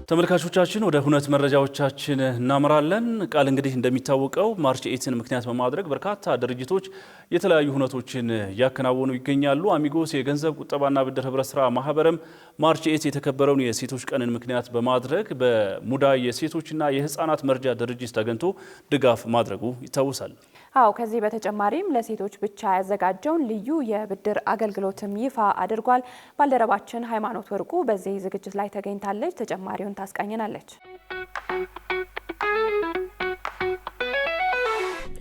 ተመልካቾቻችን ወደ ሁነት መረጃዎቻችን እናመራለን። ቃል እንግዲህ እንደሚታወቀው ማርች 8ን ምክንያት በማድረግ በርካታ ድርጅቶች የተለያዩ ሁነቶችን ያከናወኑ ይገኛሉ። አሚጎስ የገንዘብ ቁጠባና ብድር ህብረት ስራ ማህበርም ማርች 8 የተከበረውን የሴቶች ቀንን ምክንያት በማድረግ በሙዳይ የሴቶችና የህፃናት መርጃ ድርጅት ተገኝቶ ድጋፍ ማድረጉ ይታወሳል። ከዚህ በተጨማሪም ለሴቶች ብቻ ያዘጋጀውን ልዩ የብድር አገልግሎትም ይፋ አድርጓል። ባልደረባችን ሃይማኖት ወርቁ በዚህ ዝግጅት ላይ ተገኝታለች። ተጨማሪውን ታስቃኘናለች።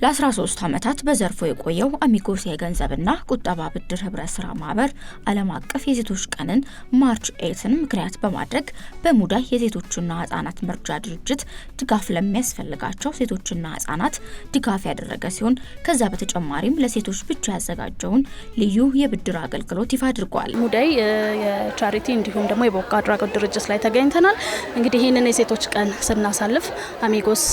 ለ13 ዓመታት በዘርፉ የቆየው አሚጎስ የገንዘብና ቁጠባ ብድር ህብረት ስራ ማህበር ዓለም አቀፍ የሴቶች ቀንን ማርች 8ን ምክንያት በማድረግ በሙዳይ የሴቶችና ህፃናት መርጃ ድርጅት ድጋፍ ለሚያስፈልጋቸው ሴቶችና ህፃናት ድጋፍ ያደረገ ሲሆን ከዛ በተጨማሪም ለሴቶች ብቻ ያዘጋጀውን ልዩ የብድር አገልግሎት ይፋ አድርጓል። ሙዳይ የቻሪቲ እንዲሁም ደግሞ የበጎ አድራጎት ድርጅት ላይ ተገኝተናል። እንግዲህ ይህንን የሴቶች ቀን ስናሳልፍ አሚጎስ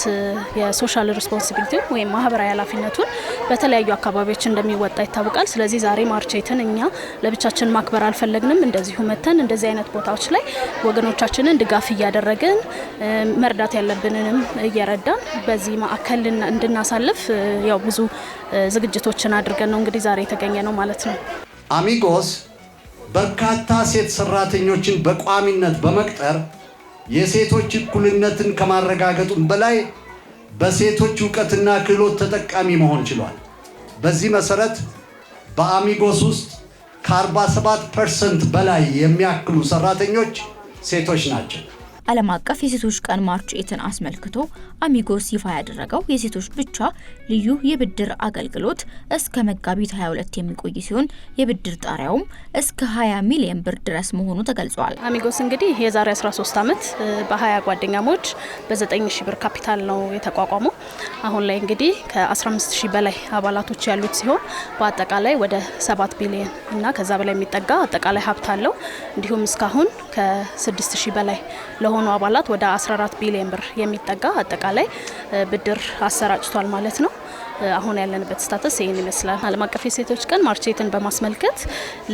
የሶሻል ሪስፖንሲቢሊቲ ወይም ማህበራዊ ኃላፊነቱን በተለያዩ አካባቢዎች እንደሚወጣ ይታወቃል። ስለዚህ ዛሬ ማርች 8ን እኛ ለብቻችን ማክበር አልፈለግንም። እንደዚሁ መተን እንደዚህ አይነት ቦታዎች ላይ ወገኖቻችንን ድጋፍ እያደረግን መርዳት ያለብንንም እየረዳን በዚህ ማዕከል እንድናሳልፍ ያው ብዙ ዝግጅቶችን አድርገን ነው እንግዲህ ዛሬ የተገኘ ነው ማለት ነው። አሚጎስ በርካታ ሴት ሰራተኞችን በቋሚነት በመቅጠር የሴቶች እኩልነትን ከማረጋገጡም በላይ በሴቶች ዕውቀትና ክህሎት ተጠቃሚ መሆን ችሏል። በዚህ መሰረት በአሚጎስ ውስጥ ከ47% በላይ የሚያክሉ ሰራተኞች ሴቶች ናቸው። ዓለም አቀፍ የሴቶች ቀን ማርች 8ን አስመልክቶ አሚጎስ ይፋ ያደረገው የሴቶች ብቻ ልዩ የብድር አገልግሎት እስከ መጋቢት 22 የሚቆይ ሲሆን የብድር ጣሪያውም እስከ 20 ሚሊዮን ብር ድረስ መሆኑ ተገልጿል። አሚጎስ እንግዲህ የዛሬ 13 ዓመት በ20 ጓደኛሞች በ9000 ብር ካፒታል ነው የተቋቋመው። አሁን ላይ እንግዲህ ከ15000 በላይ አባላቶች ያሉት ሲሆን በአጠቃላይ ወደ 7 ቢሊዮን እና ከዛ በላይ የሚጠጋ አጠቃላይ ሀብት አለው። እንዲሁም እስካሁን ከ6000 በላይ ለሆኑ አባላት ወደ 14 ቢሊዮን ብር የሚጠጋ አጠቃላይ ብድር አሰራጭቷል ማለት ነው። አሁን ያለንበት ስታተስ ይሄን ይመስላል። ዓለም አቀፍ የሴቶች ቀን ማርች 8ን በማስመልከት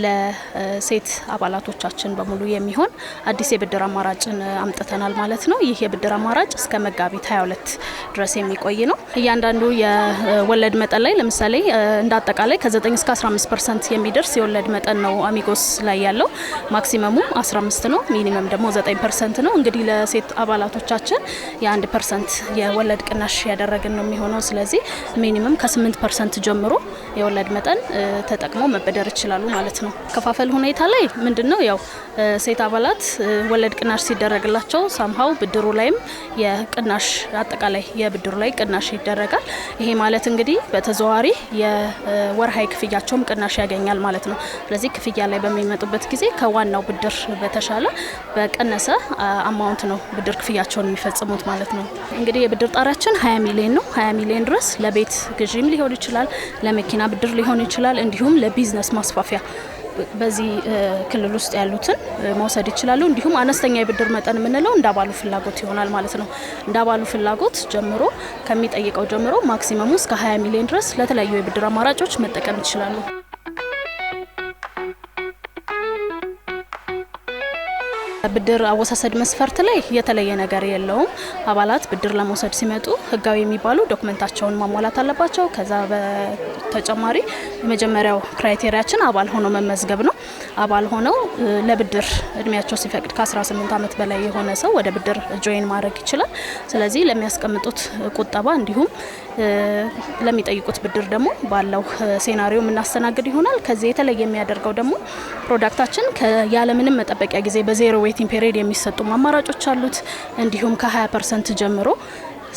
ለሴት አባላቶቻችን በሙሉ የሚሆን አዲስ የብድር አማራጭን አምጥተናል ማለት ነው። ይህ የብድር አማራጭ እስከ መጋቢት 22 ድረስ የሚቆይ ነው። እያንዳንዱ የወለድ መጠን ላይ ለምሳሌ እንደ አጠቃላይ ከ9 እስከ 15% የሚደርስ የወለድ መጠን ነው አሚጎስ ላይ ያለው። ማክሲመሙ 15 ነው፣ ሚኒመም ደግሞ 9% ነው። እንግዲህ ለሴት አባላቶቻችን የ1% የወለድ ቅናሽ ያደረግን ነው የሚሆነው። ስለዚህ ሚኒመም ከ8% ጀምሮ የወለድ መጠን ተጠቅመው መበደር ይችላሉ ማለት ነው። ከፋፈል ሁኔታ ላይ ምንድነው ያው ሴት አባላት ወለድ ቅናሽ ሲደረግላቸው ሳምሃው ብድሩ ላይም የቅናሽ አጠቃላይ የብድሩ ላይ ቅናሽ ይደረጋል። ይሄ ማለት እንግዲህ በተዘዋዋሪ የወርሃይ ክፍያቸውም ቅናሽ ያገኛል ማለት ነው። ስለዚህ ክፍያ ላይ በሚመጡበት ጊዜ ከዋናው ብድር በተሻለ በቀነሰ አማውንት ነው ብድር ክፍያቸውን የሚፈጽሙት ማለት ነው። እንግዲህ የብድር ጣሪያችን 20 ሚሊዮን ነው። 20 ሚሊዮን ድረስ ለቤት ግዢም ሊሆን ይችላል፣ ለመኪና ብድር ሊሆን ይችላል፣ እንዲሁም ለቢዝነስ ማስፋፊያ በዚህ ክልል ውስጥ ያሉትን መውሰድ ይችላሉ። እንዲሁም አነስተኛ የብድር መጠን የምንለው እንዳባሉ ፍላጎት ይሆናል ማለት ነው። እንዳባሉ ፍላጎት ጀምሮ ከሚጠይቀው ጀምሮ ማክሲመሙ እስከ 20 ሚሊዮን ድረስ ለተለያዩ የብድር አማራጮች መጠቀም ይችላሉ። ብድር አወሳሰድ መስፈርት ላይ የተለየ ነገር የለውም። አባላት ብድር ለመውሰድ ሲመጡ ህጋዊ የሚባሉ ዶክመንታቸውን ማሟላት አለባቸው። ከዛ በተጨማሪ የመጀመሪያው ክራይቴሪያችን አባል ሆኖ መመዝገብ ነው። አባል ሆነው ለብድር እድሜያቸው ሲፈቅድ ከ18 ዓመት በላይ የሆነ ሰው ወደ ብድር ጆይን ማድረግ ይችላል። ስለዚህ ለሚያስቀምጡት ቁጠባ እንዲሁም ለሚጠይቁት ብድር ደግሞ ባለው ሴናሪዮ የምናስተናግድ ይሆናል። ከዚህ የተለየ የሚያደርገው ደግሞ ፕሮዳክታችን ያለምንም መጠበቂያ ጊዜ በዜሮ ዌቲንግ ፔሪድ የሚሰጡ አማራጮች አሉት። እንዲሁም ከ20% ጀምሮ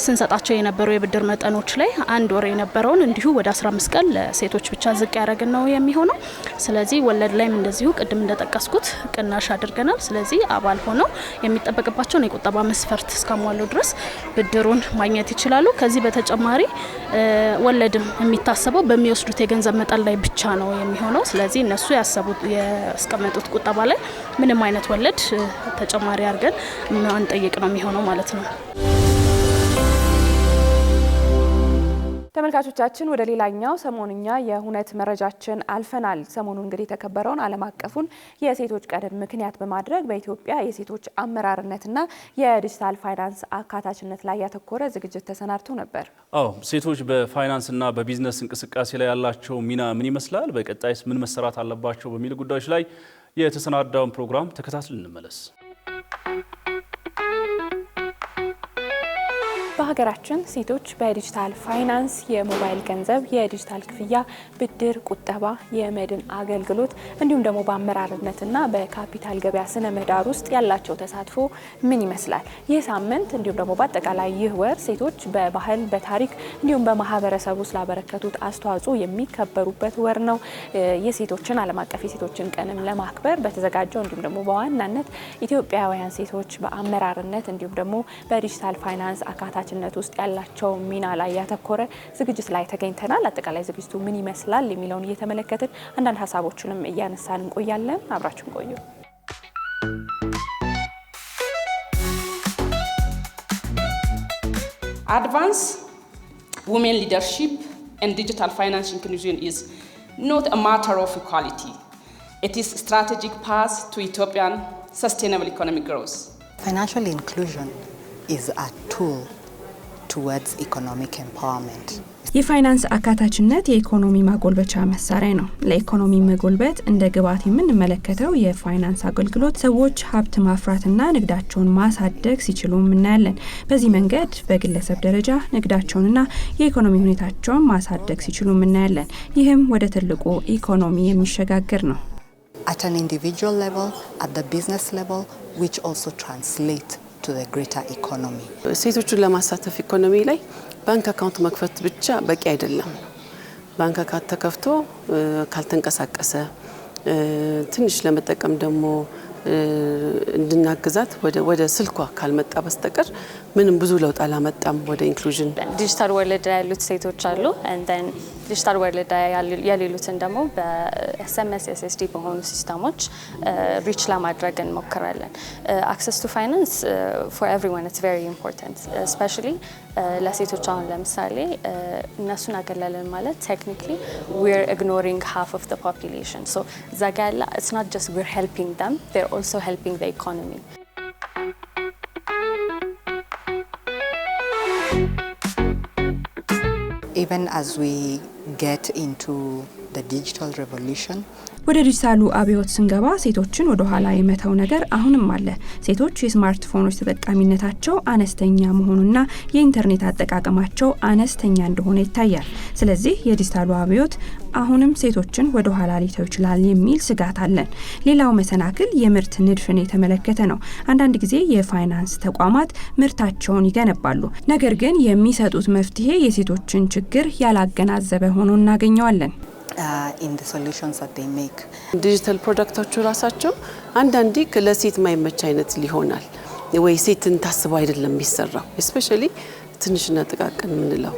ስንሰጣቸው የነበሩ የብድር መጠኖች ላይ አንድ ወር የነበረውን እንዲሁ ወደ 15 ቀን ለሴቶች ብቻ ዝቅ ያደረግን ነው የሚሆነው። ስለዚህ ወለድ ላይም እንደዚሁ ቅድም እንደጠቀስኩት ቅናሽ አድርገናል። ስለዚህ አባል ሆነው የሚጠበቅባቸውን የቁጠባ መስፈርት እስካሟሉ ድረስ ብድሩን ማግኘት ይችላሉ። ከዚህ በተጨማሪ ወለድም የሚታሰበው በሚወስዱት የገንዘብ መጠን ላይ ብቻ ነው የሚሆነው። ስለዚህ እነሱ ያስቀመጡት ቁጠባ ላይ ምንም አይነት ወለድ ተጨማሪ አድርገን አንጠይቅ ነው የሚሆነው ማለት ነው። ተመልካቾቻችን ወደ ሌላኛው ሰሞንኛ የሁነት መረጃችን አልፈናል። ሰሞኑን እንግዲህ የተከበረውን ዓለም አቀፉን የሴቶች ቀንን ምክንያት በማድረግ በኢትዮጵያ የሴቶች አመራርነትና የዲጂታል ፋይናንስ አካታችነት ላይ ያተኮረ ዝግጅት ተሰናድቶ ነበር። ሴቶች በፋይናንስና በቢዝነስ እንቅስቃሴ ላይ ያላቸው ሚና ምን ይመስላል፣ በቀጣይስ ምን መሰራት አለባቸው በሚሉ ጉዳዮች ላይ የተሰናዳውን ፕሮግራም ተከታትለን እንመለስ። በሀገራችን ሴቶች በዲጂታል ፋይናንስ፣ የሞባይል ገንዘብ፣ የዲጂታል ክፍያ፣ ብድር፣ ቁጠባ፣ የመድን አገልግሎት እንዲሁም ደግሞ በአመራርነትና በካፒታል ገበያ ስነ ምህዳር ውስጥ ያላቸው ተሳትፎ ምን ይመስላል? ይህ ሳምንት እንዲሁም ደግሞ በአጠቃላይ ይህ ወር ሴቶች በባህል፣ በታሪክ እንዲሁም በማህበረሰቡ ስላበረከቱት አስተዋጽኦ የሚከበሩበት ወር ነው። የሴቶችን ዓለም አቀፍ የሴቶችን ቀንም ለማክበር በተዘጋጀው እንዲሁም ደግሞ በዋናነት ኢትዮጵያውያን ሴቶች በአመራርነት እንዲሁም ደግሞ በዲጂታል ፋይናንስ አካታችነት ውስጥ ያላቸው ሚና ላይ ያተኮረ ዝግጅት ላይ ተገኝተናል። አጠቃላይ ዝግጅቱ ምን ይመስላል የሚለውን እየተመለከትን አንዳንድ ሀሳቦችንም እያነሳን እንቆያለን። አብራችሁን ቆዩ። Advance women leadership and digital finance inclusion is not a matter of equality. It is a strategic path to Ethiopian sustainable economic growth. Financial inclusion is a tool towards economic empowerment. የፋይናንስ አካታችነት የኢኮኖሚ ማጎልበቻ መሳሪያ ነው። ለኢኮኖሚ መጎልበት እንደ ግብዓት የምንመለከተው የፋይናንስ አገልግሎት ሰዎች ሀብት ማፍራትና ንግዳቸውን ማሳደግ ሲችሉ እናያለን። በዚህ መንገድ በግለሰብ ደረጃ ንግዳቸውንና የኢኮኖሚ ሁኔታቸውን ማሳደግ ሲችሉ እናያለን። ይህም ወደ ትልቁ ኢኮኖሚ የሚሸጋገር ነው። At an individual level, at the business level, which also translate to the greater economy. ሴቶችን ለማሳተፍ ኢኮኖሚ ላይ ባንክ አካውንት መክፈት ብቻ በቂ አይደለም። ባንክ አካውንት ተከፍቶ ካልተንቀሳቀሰ ትንሽ ለመጠቀም ደግሞ እንድናግዛት ወደ ስልኳ ካልመጣ በስተቀር ምንም ብዙ ለውጥ አላመጣም። ወደ ኢንክሉዥን ዲጂታል ወርልድ ያሉት ሴቶች አሉ and ዲጂታል ወርልድ ያሉትን ደግሞ በኤስኤምኤስ ኤስኤስዲ በሆኑ ሲስተሞች ሪች ለማድረግ እንሞክራለን። አክሰስ ቱ ፋይናንስ for everyone it's very important, especially ለሴቶች አሁን ለምሳሌ እነሱን አገለልን ማለት technically we're ignoring half of the population. So zagala it's not just we're helping them, they're also helping the economy. Even as we get into the digital revolution, ወደ ዲጂታሉ አብዮት ስንገባ ሴቶችን ወደ ኋላ የመተው ነገር አሁንም አለ። ሴቶች የስማርትፎኖች ተጠቃሚነታቸው አነስተኛ መሆኑና የኢንተርኔት አጠቃቀማቸው አነስተኛ እንደሆነ ይታያል። ስለዚህ የዲጂታሉ አብዮት አሁንም ሴቶችን ወደ ኋላ ሊተው ይችላል የሚል ስጋት አለን። ሌላው መሰናክል የምርት ንድፍን የተመለከተ ነው። አንዳንድ ጊዜ የፋይናንስ ተቋማት ምርታቸውን ይገነባሉ፣ ነገር ግን የሚሰጡት መፍትሄ የሴቶችን ችግር ያላገናዘበ ሆኖ እናገኘዋለን። in the solutions that they make. ዲጂታል ፕሮዳክቶቹ ራሳቸው አንዳንዴ ለሴት ማይመች አይነት ሊሆናል ወይ ሴትን ታስበው አይደለም የሚሰራው especially ትንሽና ጥቃቅን ምንለው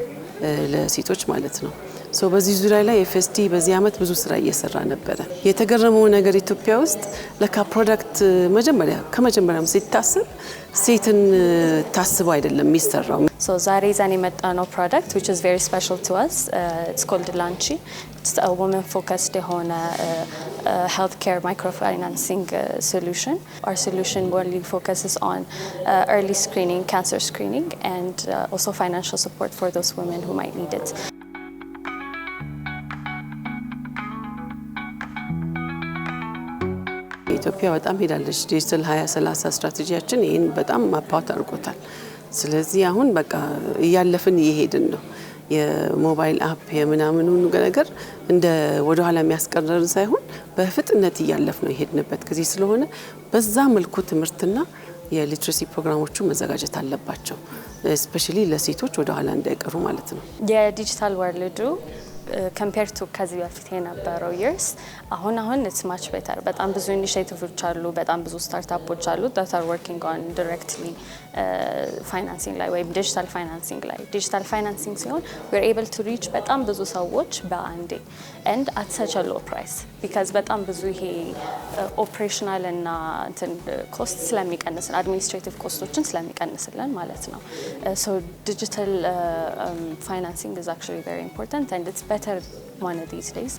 ለሴቶች ማለት ነው። ሶ በዚህ ዙሪያ ላይ ኤፍኤስቲ በዚህ አመት ብዙ ስራ እየሰራ ነበር። የተገረመው ነገር ኢትዮጵያ ውስጥ ለካ ፕሮዳክት ከመጀመሪያም ሲታሰብ ሴትን ታስበው አይደለም የሚሰራው። So ዛሬ ዘን የመጣነው product which is very special to us, it's called Lanchi. It's a woman focused on healthcare microfinancing solution. Our solution really focuses on early screening, cancer screening, and also financial support for those women who might need it. ኢትዮጵያ በጣም ሄዳለች። ዲጂታል 2030 ስትራቴጂያችን ይሄን በጣም ማፓወት አድርጎታል። ስለዚህ አሁን በቃ እያለፍን እየሄድን ነው። የሞባይል አፕ የምናምኑ ነገር እንደ ወደ ኋላ የሚያስቀረን ሳይሆን በፍጥነት እያለፍ ነው የሄድንበት ጊዜ ስለሆነ በዛ መልኩ ትምህርትና የሊትሬሲ ፕሮግራሞቹ መዘጋጀት አለባቸው። ስፔሻሊ ለሴቶች ወደ ኋላ እንዳይቀሩ ማለት ነው። የዲጂታል ወርልዱ compared to ከዚህ በፊት የነበረው years አሁን it's much better በጣም ብዙ ኢኒሺዬቲቮች አሉ በጣም ብዙ ስታርታፖች አሉ that are working on directly financing ላይ ወይም digital financing ላይ digital financing ሲሆን we are able to reach በጣም ብዙ ሰዎች በአንዴ and at such a low price because በጣም ብዙ ይሄ ኦፕሬሽናል እና እንትን ኮስት ስለሚቀንስ አድሚኒስትሬቲቭ ኮስቶችን ስለሚቀንስልን ማለት ነው so digital financing is actually very important and it's better one of these days